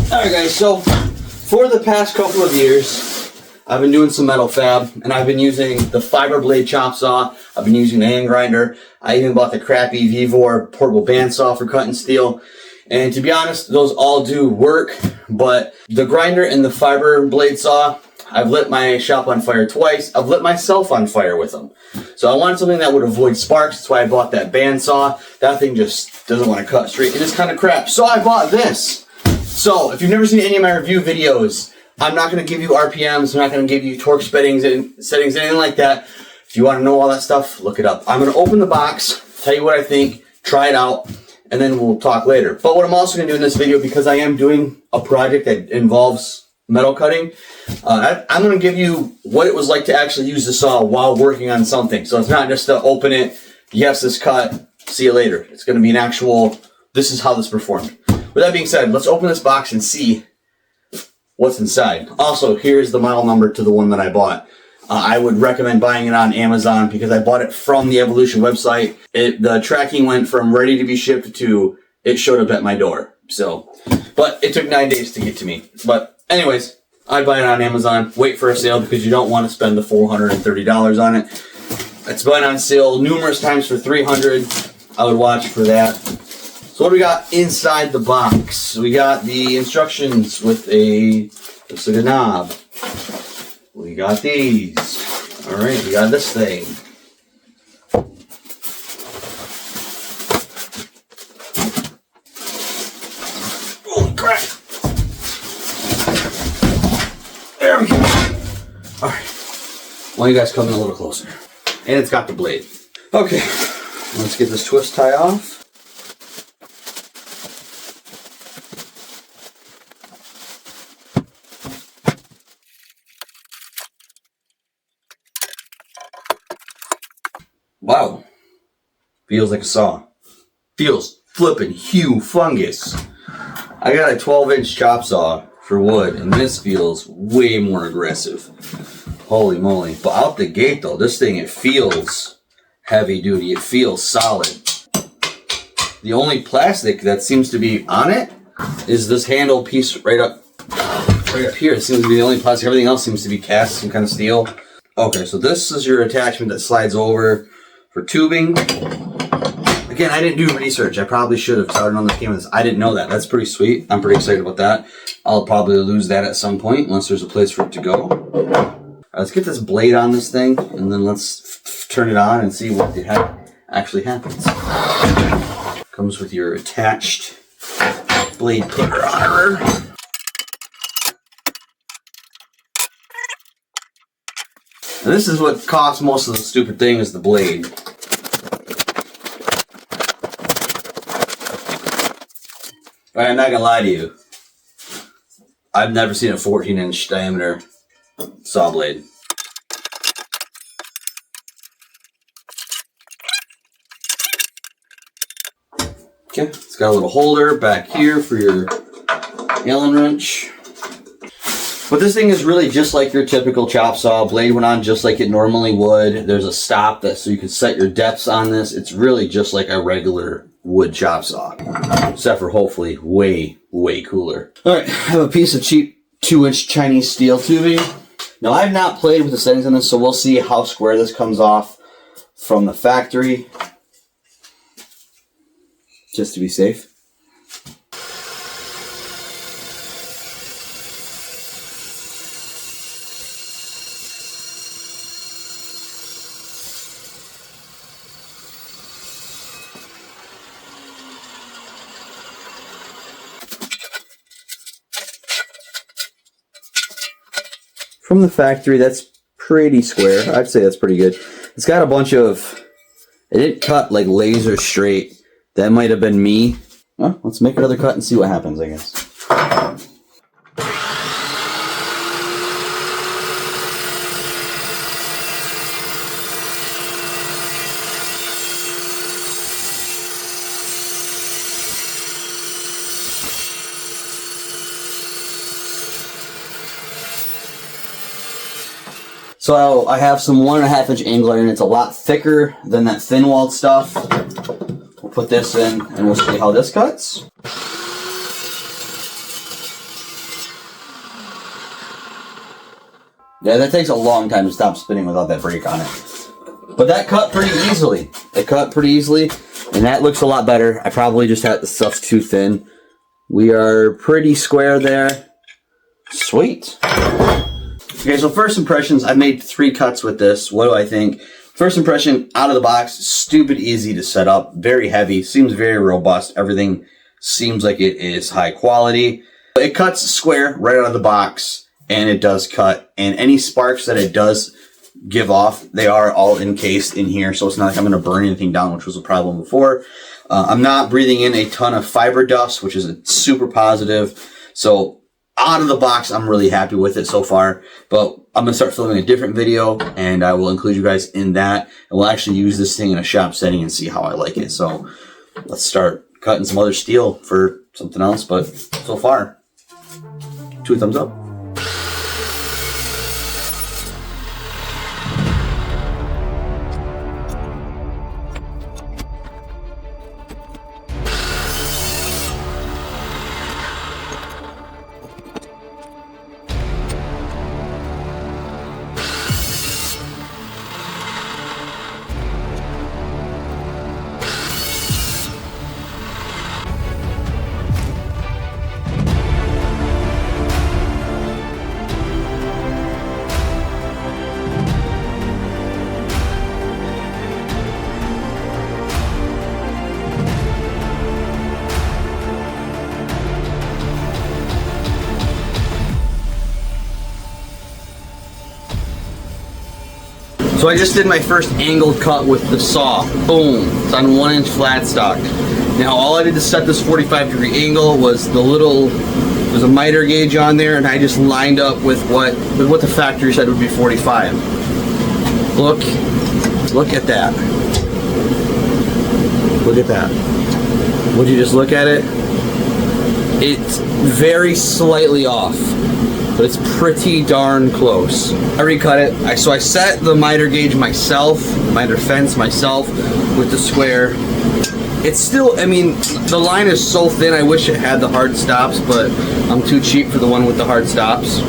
Alright guys, so for the past couple of years, I've been doing some metal fab, and I've been using the fiber blade chop saw, I've been using the hand grinder, I even bought the crappy Vevor portable bandsaw for cutting steel, and to be honest, those all do work, but the grinder and the fiber blade saw, I've lit my shop on fire twice, I've lit myself on fire with them. So I wanted something that would avoid sparks, that's why I bought that bandsaw. That thing just doesn't want to cut straight, and it's kind of crap, so I bought this. So, if you've never seen any of my review videos, I'm not going to give you RPMs, I'm not going to give you torque settings, anything like that. If you want to know all that stuff, look it up. I'm going to open the box, tell you what I think, try it out, and then we'll talk later. But what I'm also going to do in this video, because I am doing a project that involves metal cutting, I'm going to give you what it was like to actually use the saw while working on something. So it's not just to open it, yes, this cut, see you later. It's going to be an actual, this is how this performed. With that being said, let's open this box and see what's inside. Also, here's the model number to the one that I bought. I would recommend buying it on Amazon because I bought it from the Evolution website. The tracking went from ready to be shipped to it showed up at my door. So, but it took 9 days to get to me. But anyways, I'd buy it on Amazon. Wait for a sale because you don't want to spend the $430 on it. It's been on sale numerous times for $300. I would watch for that. So what do we got inside the box? We got the instructions with looks like a knob. We got these. Alright, we got this thing. Holy crap! There we go. Alright. Why don't you guys come in a little closer? And it's got the blade. Okay, let's get this twist tie off. Wow, feels like a saw. Feels flippin' humongous. I got a 12-inch chop saw for wood, and this feels way more aggressive. Holy moly. But out the gate though, this thing, it feels heavy duty. It feels solid. The only plastic that seems to be on it is this handle piece right up here. It seems to be the only plastic. Everything else seems to be cast, some kind of steel. Okay, so this is your attachment that slides over for tubing. Again, I didn't do research. I probably should have started on this game with this. I didn't know that. That's pretty sweet. I'm pretty excited about that. I'll probably lose that at some point unless there's a place for it to go. Right, let's get this blade on this thing and then let's turn it on and see what the heck actually happens. Comes with your attached blade picker on her. And this is what costs most of the stupid thing, is the blade. Alright, I'm not gonna lie to you. I've never seen a 14-inch diameter saw blade. Okay, it's got a little holder back here for your Allen wrench. But this thing is really just like your typical chop saw. Blade went on just like it normally would. There's a stop so you can set your depths on this. It's really just like a regular wood chop saw, except for hopefully way, way cooler. All right, I have a piece of cheap 2-inch Chinese steel tubing. Now I've not played with the settings on this, so we'll see how square this comes off from the factory, just to be safe. From the factory, that's pretty square. I'd say that's pretty good. It's got a bunch of, it didn't cut like laser straight. That might have been me. Well, let's make another cut and see what happens, I guess. So I have some 1.5-inch angle iron. It's a lot thicker than that thin-walled stuff. We'll put this in and we'll see how this cuts. Yeah, that takes a long time to stop spinning without that brake on it. But that cut pretty easily. It cut pretty easily, and that looks a lot better. I probably just had the stuff too thin. We are pretty square there. Sweet. Okay, so first impressions, I made 3 cuts with this. What do I think? First impression, out of the box, stupid easy to set up. Very heavy, seems very robust. Everything seems like it is high quality. It cuts square right out of the box, and it does cut. And any sparks that it does give off, they are all encased in here, so it's not like I'm going to burn anything down, which was a problem before. I'm not breathing in a ton of fiber dust, which is a super positive. So out of the box, I'm really happy with it so far. But I'm going to start filming a different video, and I will include you guys in that. And we'll actually use this thing in a shop setting and see how I like it. So let's start cutting some other steel for something else. But so far, 2 thumbs up. So I just did my first angled cut with the saw. Boom. It's on 1-inch flat stock. Now all I did to set this 45-degree angle was there's a miter gauge on there, and I just lined up with what the factory said would be 45. Look at that. Look at that. Would you just look at it? It's very slightly off, but it's pretty darn close. I recut it. So I set the miter gauge myself, miter fence myself with the square. It's still, I mean, the line is so thin, I wish it had the hard stops, but I'm too cheap for the one with the hard stops.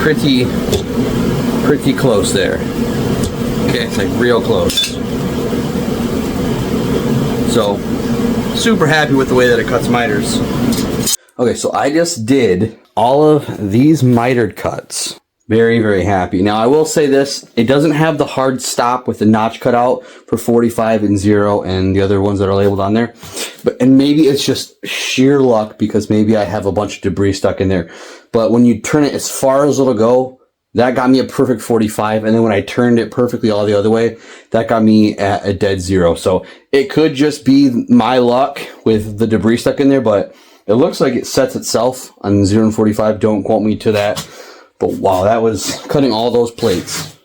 Pretty close there. Okay, it's like real close. So, super happy with the way that it cuts miters. Okay, so I just did all of these mitered cuts. Very, very happy. Now, I will say this. It doesn't have the hard stop with the notch cut out for 45 and 0 and the other ones that are labeled on there. And maybe it's just sheer luck because maybe I have a bunch of debris stuck in there. But when you turn it as far as it'll go, that got me a perfect 45. And then when I turned it perfectly all the other way, that got me at a dead 0. So it could just be my luck with the debris stuck in there, but it looks like it sets itself on 0 and 45. Don't quote me to that. But wow, that was cutting all those plates.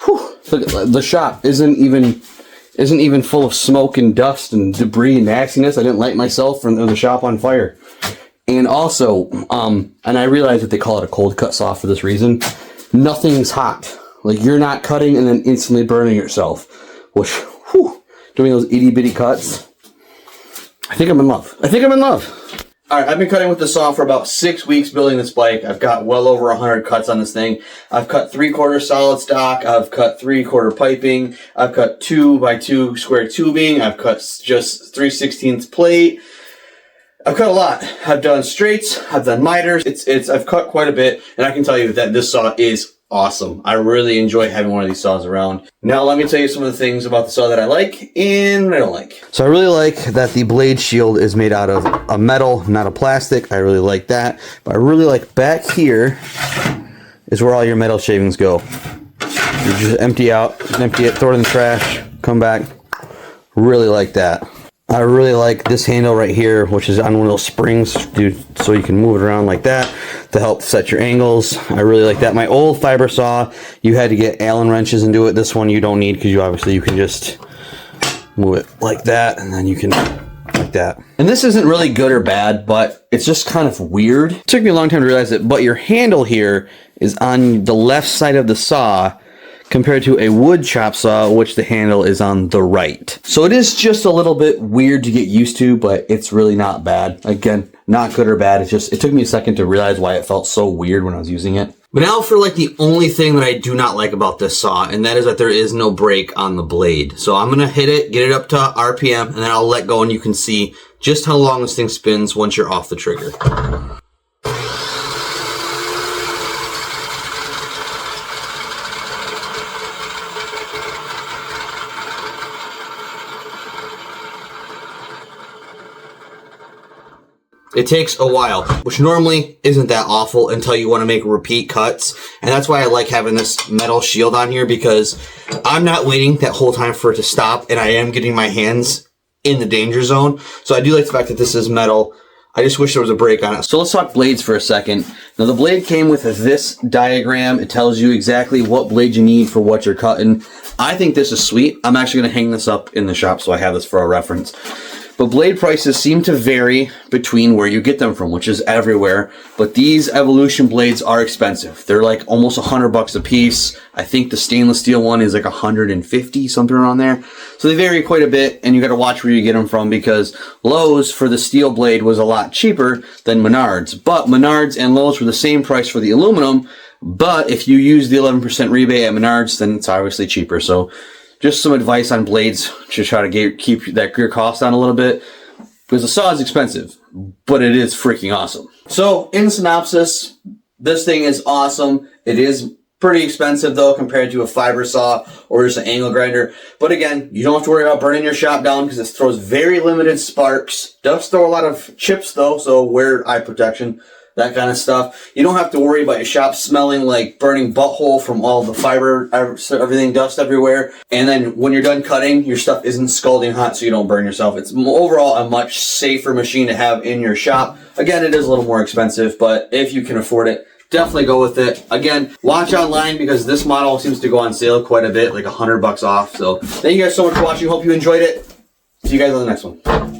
Whew. The shop isn't even full of smoke and dust and debris and nastiness. I didn't light myself or the shop on fire. And also, and I realize that they call it a cold cut saw for this reason. Nothing's hot. Like, you're not cutting and then instantly burning yourself. Which, whew, doing those itty bitty cuts. I think I'm in love. Alright, I've been cutting with the saw for about 6 weeks building this bike. I've got well over 100 cuts on this thing. I've cut 3/4 solid stock. I've cut 3/4 piping. I've cut 2x2 square tubing. I've cut just 3/16 plate. I've cut a lot. I've done straights. I've done miters. I've cut quite a bit, and I can tell you that this saw is awesome. I really enjoy having one of these saws around. Now let me tell you some of the things about the saw that I like and what I don't like. So I really like that the blade shield is made out of a metal, not a plastic. I really like that. But I really like back here is where all your metal shavings go. You just empty it, throw it in the trash, come back. Really like that. I really like this handle right here, which is on one of those springs, dude, so you can move it around like that to help set your angles. I really like that. My old fiber saw, you had to get Allen wrenches and do it. This one you don't need because you can just move it like that, and then you can like that. And this isn't really good or bad, but it's just kind of weird. It took me a long time to realize it, but your handle here is on the left side of the saw, compared to a wood chop saw, which the handle is on the right. So it is just a little bit weird to get used to, but it's really not bad. Again, not good or bad. It took me a second to realize why it felt so weird when I was using it. But now for like the only thing that I do not like about this saw, and that is that there is no brake on the blade. So I'm going to hit it, get it up to RPM, and then I'll let go and you can see just how long this thing spins once you're off the trigger. It takes a while, which normally isn't that awful until you want to make repeat cuts. And that's why I like having this metal shield on here, because I'm not waiting that whole time for it to stop, and I am getting my hands in the danger zone. So I do like the fact that this is metal. I just wish there was a brake on it. So let's talk blades for a second. Now the blade came with this diagram. It tells you exactly what blade you need for what you're cutting. I think this is sweet. I'm actually going to hang this up in the shop so I have this for a reference. But blade prices seem to vary between where you get them from, which is everywhere. But these Evolution blades are expensive. They're like almost $100 a piece. I think the stainless steel one is like 150, something around there. So they vary quite a bit, and you got to watch where you get them from, because Lowe's for the steel blade was a lot cheaper than Menards. But Menards and Lowe's were the same price for the aluminum. But if you use the 11% rebate at Menards, then it's obviously cheaper. So just some advice on blades to try to keep that gear cost down a little bit, because the saw is expensive, but it is freaking awesome. So in synopsis, this thing is awesome. It is pretty expensive though compared to a fiber saw or just an angle grinder. But again, you don't have to worry about burning your shop down because it throws very limited sparks. Does throw a lot of chips though, so wear eye protection, that kind of stuff. You don't have to worry about your shop smelling like burning butthole from all the fiber, everything, dust everywhere. And then when you're done cutting, your stuff isn't scalding hot so you don't burn yourself. It's overall a much safer machine to have in your shop. Again, it is a little more expensive, but if you can afford it, definitely go with it. Again, watch online because this model seems to go on sale quite a bit, like $100 off. So thank you guys so much for watching. Hope you enjoyed it. See you guys on the next one.